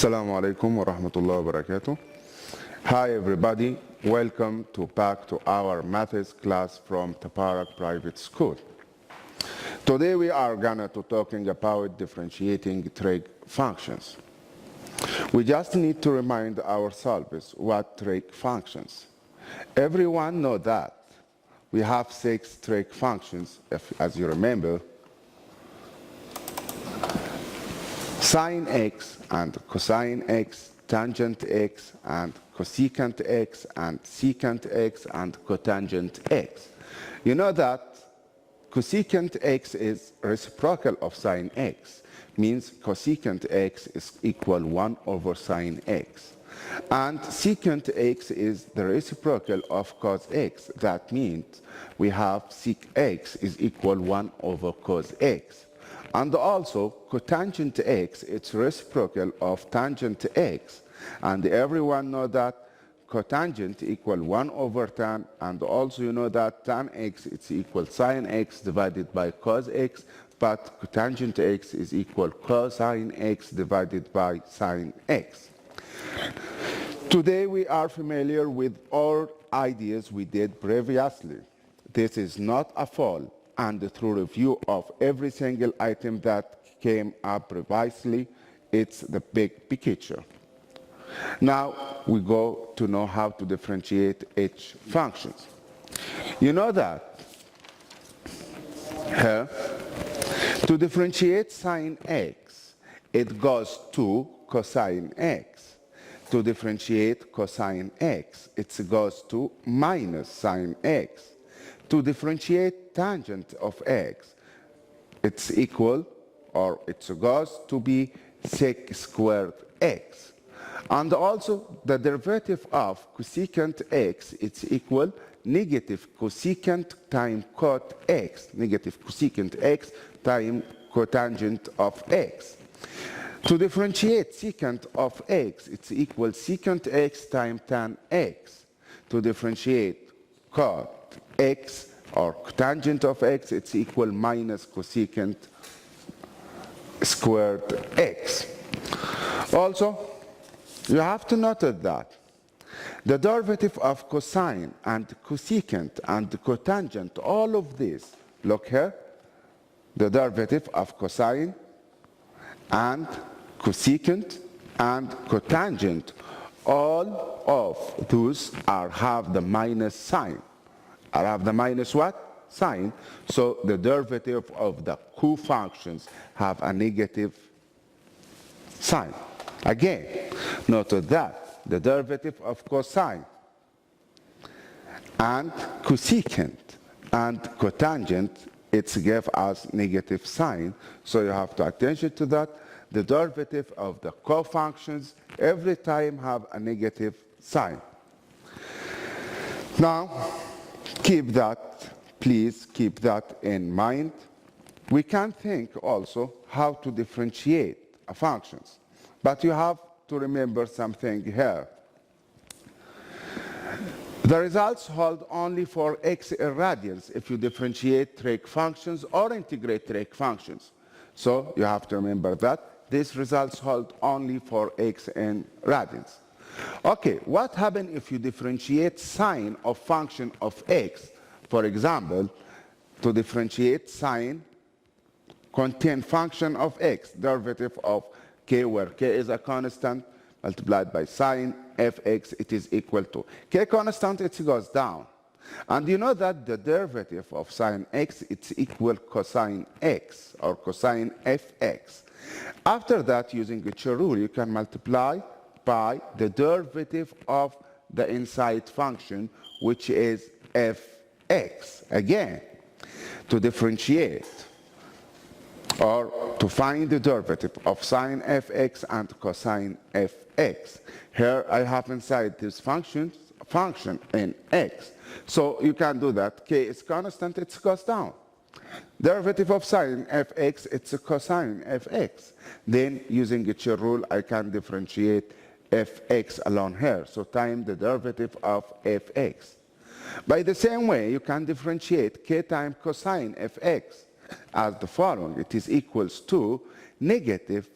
Assalamu alaikum wa rahmatullahi wa barakatuh. Hi everybody, welcome back to our maths class from Tabarak Private School. Today we are gonna to talking about differentiating trig functions. We just need to remind ourselves what trig functions. Everyone know that we have 6 trig functions, as you remember. Sine x and cosine x, tangent x and cosecant x and secant x and cotangent x. You know that cosecant x is reciprocal of sine x, means cosecant x is equal 1 over sine x. And secant x is the reciprocal of cos x. That means we have sec x is equal 1 over cos x. And also cotangent x, it's reciprocal of tangent x. And everyone know that cotangent equal 1 over tan, and also you know that tan x it's equal sine x divided by cos x, but cotangent x is equal cosine x divided by sine x. Today we are familiar with all ideas we did previously. This is not a fall, and through review of every single item that came up previously, it's the big picture. Now we go to know how to differentiate each functions. You know that here, to differentiate sine x, it goes to cosine x. To differentiate cosine x, it goes to minus sine x. To differentiate tangent of x, it's equal, or it goes to be sec squared x. And also the derivative of cosecant x, it's equal negative cosecant times cot x, negative cosecant x times cotangent of x. To differentiate secant of x, it's equal secant x times tan x. To differentiate cot x or tangent of x, it's equal minus cosecant squared x. Also, you have to note that the derivative of cosine and cosecant and cotangent, all of this, look here, the derivative of cosine and cosecant and cotangent, all of those have the minus sign. I have the minus what? Sign. So the derivative of the co-functions have a negative sign. Again, note that the derivative of cosine and cosecant and cotangent, it's give us negative sign. So you have to pay attention to that. The derivative of the co-functions every time have a negative sign. Now, keep that, please keep that in mind. We can think also how to differentiate functions, but you have to remember something here. The results hold only for x irradiance if you differentiate trig functions or integrate trig functions. So you have to remember that these results hold only for x in radians. Okay, what happens if you differentiate sine of function of x? For example, to differentiate sine contain function of x, derivative of k, where k is a constant, multiplied by sine fx, it is equal to k constant, it goes down. And you know that the derivative of sine x, it's equal cosine x, or cosine fx. After that, using a chain rule, you can multiply by the derivative of the inside function, which is fx. Again, to differentiate or to find the derivative of sine fx and cosine fx. Here I have inside this function in x. So you can do that. K is constant, it goes down. Derivative of sine fx, it's a cosine fx. Then using a chain rule, I can differentiate fx alone here. So time the derivative of fx. By the same way, you can differentiate k times cosine fx as the following. It is equals to negative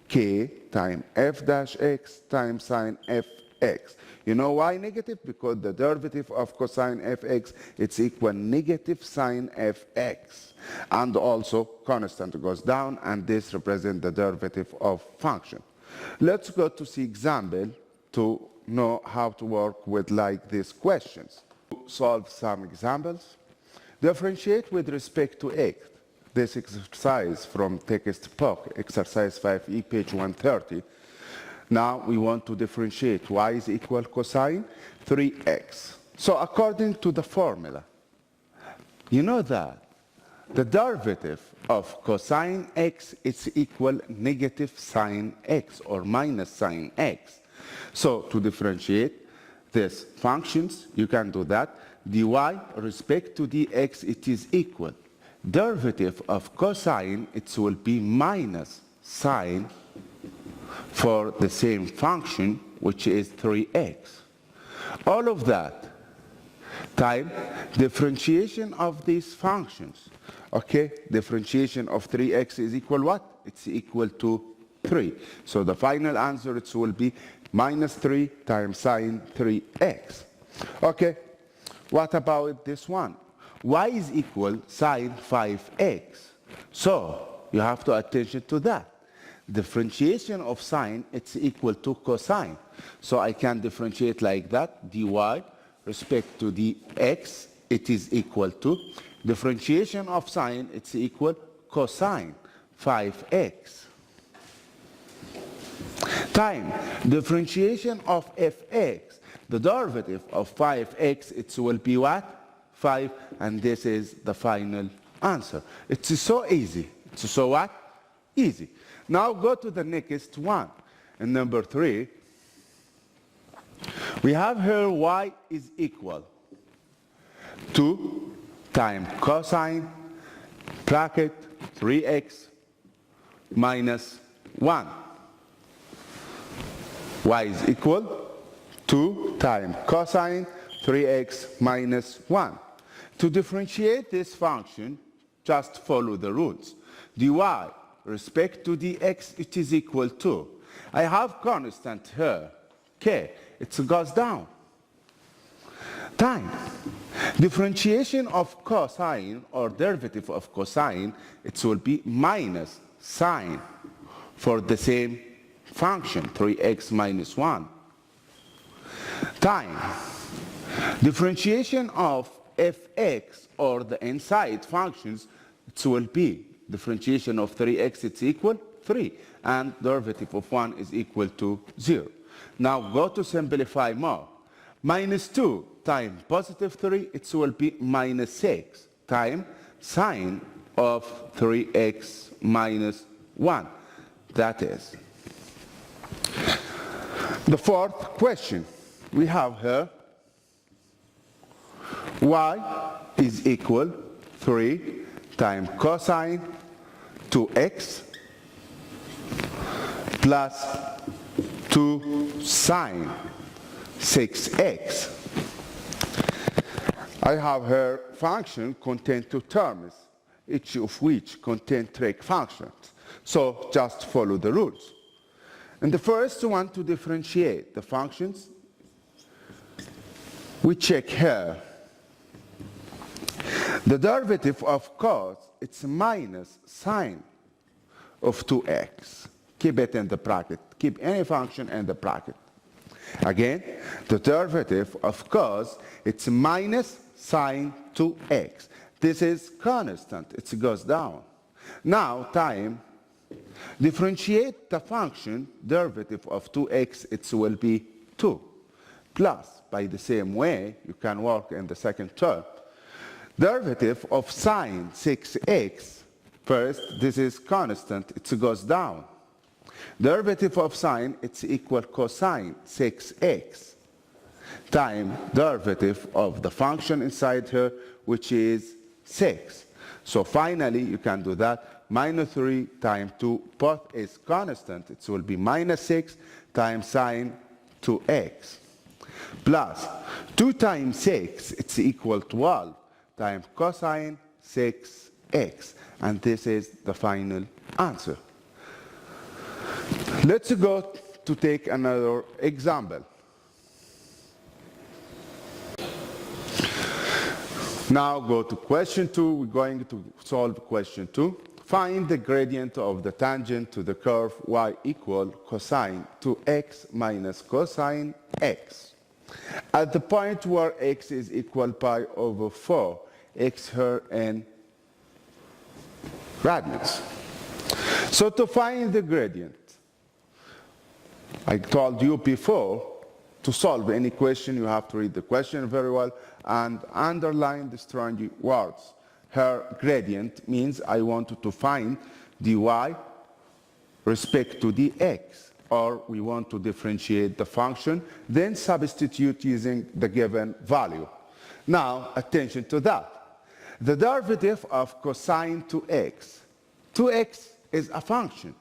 k times f dash x times sine fx. You know why negative? Because the derivative of cosine fx, it's equal negative sine fx. And also constant goes down, and this represents the derivative of function. Let's go to see example to know how to work with like these questions. Solve some examples. Differentiate with respect to x. This exercise from textbook, exercise 5e, page 130. Now we want to differentiate y is equal cosine 3x. So according to the formula, you know that the derivative of cosine x is equal negative sine x or minus sine x. So to differentiate these functions, you can do that. dy respect to dx, it is equal. Derivative of cosine, it will be minus sine for the same function, which is 3x. All of that time differentiation of these functions. Okay, differentiation of 3x is equal what? It's equal to 3. So the final answer it will be minus 3 times sine 3x. Okay, what about this one? Y is equal sine 5x. So you have to attention to that. Differentiation of sine, it's equal to cosine. So I can differentiate like that. dy respect to dx, it is equal to. Differentiation of sine, it's equal cosine 5x. Time differentiation of fx. The derivative of 5x, it will be what? 5, and this is the final answer. It's so easy. It's so what? Easy. Now go to the next one. And number 3, we have here y is equal to times cosine bracket 3x minus 1. Y is equal to times cosine 3x minus 1. To differentiate this function, just follow the rules. dy respect to dx, it is equal to. I have constant here, k. It goes down. Time. Differentiation of cosine or derivative of cosine, it will be minus sine for the same function, 3x minus 1. Time. Differentiation of fx or the inside functions, it will be differentiation of 3x, it's equal 3, and derivative of 1 is equal to 0. Now go to simplify more. Minus 2 times positive 3, it will be minus 6 times sine of 3x minus 1. That is. The fourth question we have here, y is equal 3 times cosine 2x plus 2 sine 6x. I have here function contain two terms, each of which contain trig functions. So just follow the rules. And the first one to differentiate the functions, we check here. The derivative of cos, it's minus sine of 2x. Keep it in the bracket. Keep any function in the bracket. Again, the derivative of cos, it's minus sine 2x. This is constant. It goes down. Now, time. Differentiate the function, derivative of 2x, it will be 2. Plus, by the same way, you can work in the second term. Derivative of sine 6x, first, this is constant, it goes down. Derivative of sine, it's equal cosine 6x time derivative of the function inside here, which is 6. So finally, you can do that. Minus 3 times 2, both is constant. It will be minus 6 times sine 2x. Plus 2 times 6, it's equal to 12 times cosine 6x. And this is the final answer. Let's go to take another example. Now go to question 2. We're going to solve question 2. Find the gradient of the tangent to the curve y equal cosine 2x minus cosine x. At the point where x is equal pi over 4, x here in radians. So to find the gradient, I told you before, to solve any question, you have to read the question very well and underline the strong words. Her gradient means I want to find the y respect to the x, or we want to differentiate the function, then substitute using the given value. Now, attention to that. The derivative of cosine 2x is a function.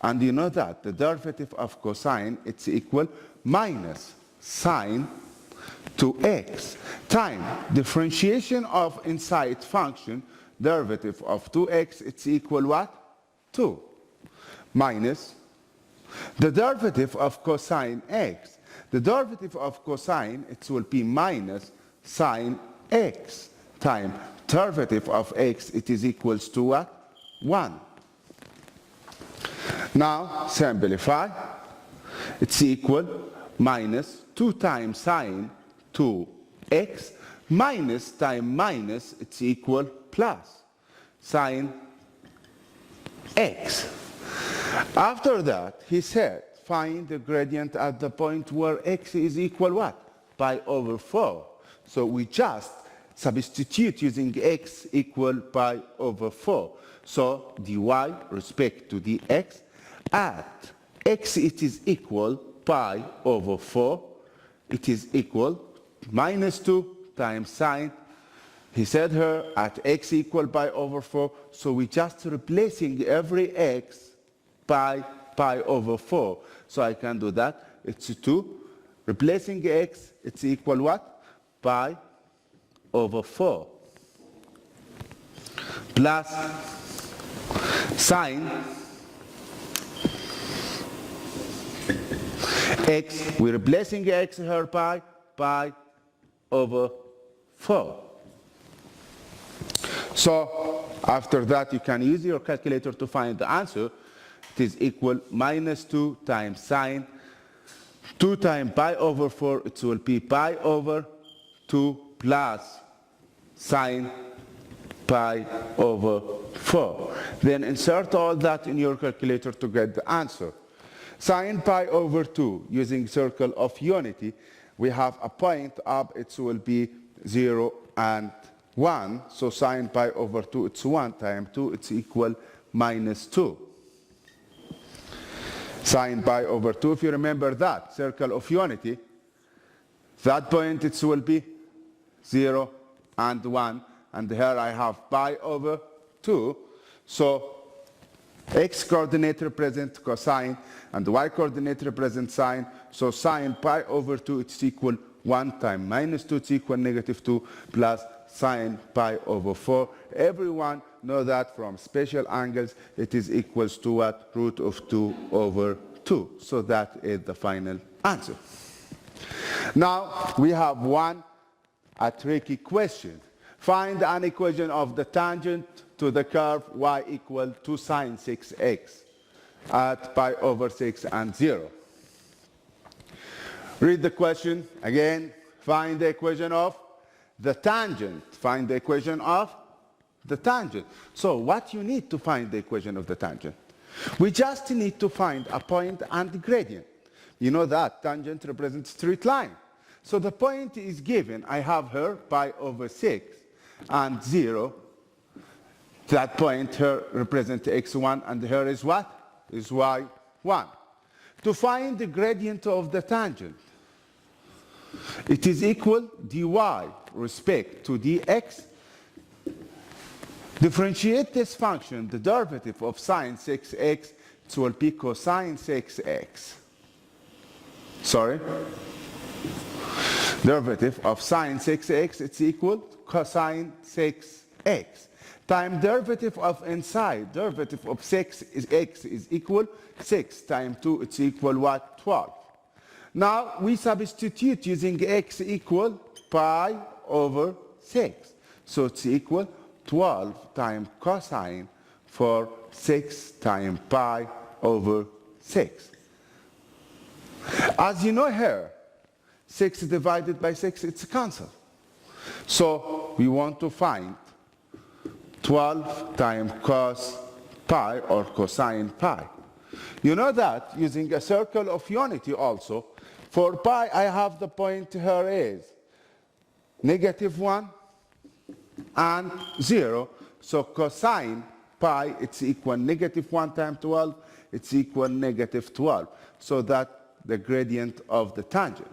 And you know that the derivative of cosine, it's equal minus sine 2x time differentiation of inside function, derivative of 2x, it's equal what? 2. Minus the derivative of cosine x. The derivative of cosine, it will be minus sine x time derivative of x, it is equals to what? 1. Now, simplify. It's equal minus 2 times sine 2x minus time minus, it's equal plus sine x. After that, he said, find the gradient at the point where x is equal what? Pi over 4. So we just substitute using x equal pi over 4. So dy respect to the x at x it is equal pi over 4. It is equal minus 2 times sine. He said here at x equal pi over 4. So we just replacing every x pi over 4. So I can do that. It's 2. Replacing x, it's equal what? Pi over 4 plus sine x, we're replacing x here pi over 4. So after that you can use your calculator to find the answer. It is equal minus 2 times sine 2 times pi over 4, it will be pi over 2 plus sine pi over 4. Then insert all that in your calculator to get the answer. Sine pi over 2, using circle of unity, we have a point up, it will be 0 and 1. So sine pi over 2, it's 1 times 2, it's equal minus 2. Sine pi over 2, if you remember that, circle of unity, that point it will be 0 and 1. And here I have pi over 2. So x coordinate represents cosine and y coordinate represents sine. So sine pi over 2 it's equal 1 times minus 2, it's equal negative 2 plus sine pi over 4. Everyone know that from special angles it is equals to what? Root of 2 over 2. So that is the final answer. Now we have a tricky question. Find an equation of the tangent to the curve y equal to sine 6x at pi over 6 and 0. Read the question again. Find the equation of the tangent. Find the equation of the tangent. So what you need to find the equation of the tangent? We just need to find a point and the gradient. You know that tangent represents straight line. So the point is given. I have here pi over 6 and 0. That point here represents x1 and here is what? Is y1. To find the gradient of the tangent, it is equal dy respect to dx. Differentiate this function, the derivative of sine 6x, it will be cosine 6x. Sorry. Derivative of sine 6x, it's equal cosine 6x. x, time derivative of inside, derivative of 6 is x is equal 6 times 2, it's equal what? 12. Now we substitute using x equal pi over 6. So it's equal 12 times cosine for 6 times pi over 6. As you know here, 6 divided by 6, it's cancelled. So we want to find 12 times cos pi or cosine pi. You know that using a circle of unity also, for pi I have the point here is -1 and 0. So cosine pi, it's equal -1 times 12, it's equal -12. So that the gradient of the tangent.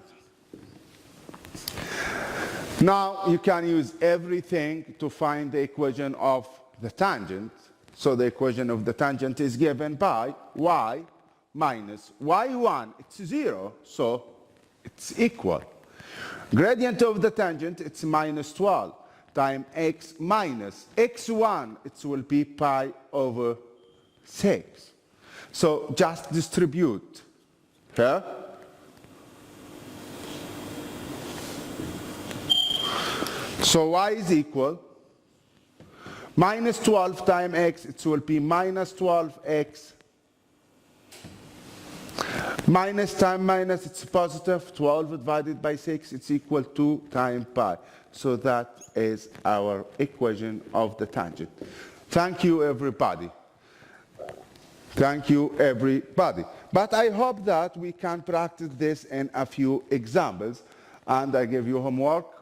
Now you can use everything to find the equation of the tangent. So the equation of the tangent is given by y minus y1, it's 0, so it's equal. Gradient of the tangent, it's -12 times x minus x1, it will be pi over 6. So just distribute here. So y is equal -12 times x, it will be -12x. Minus times minus, it's positive. 12 divided by 6, it's equal to 2 times pi. So that is our equation of the tangent. Thank you, everybody. Thank you, everybody. But I hope that we can practice this in a few examples. And I give you homework.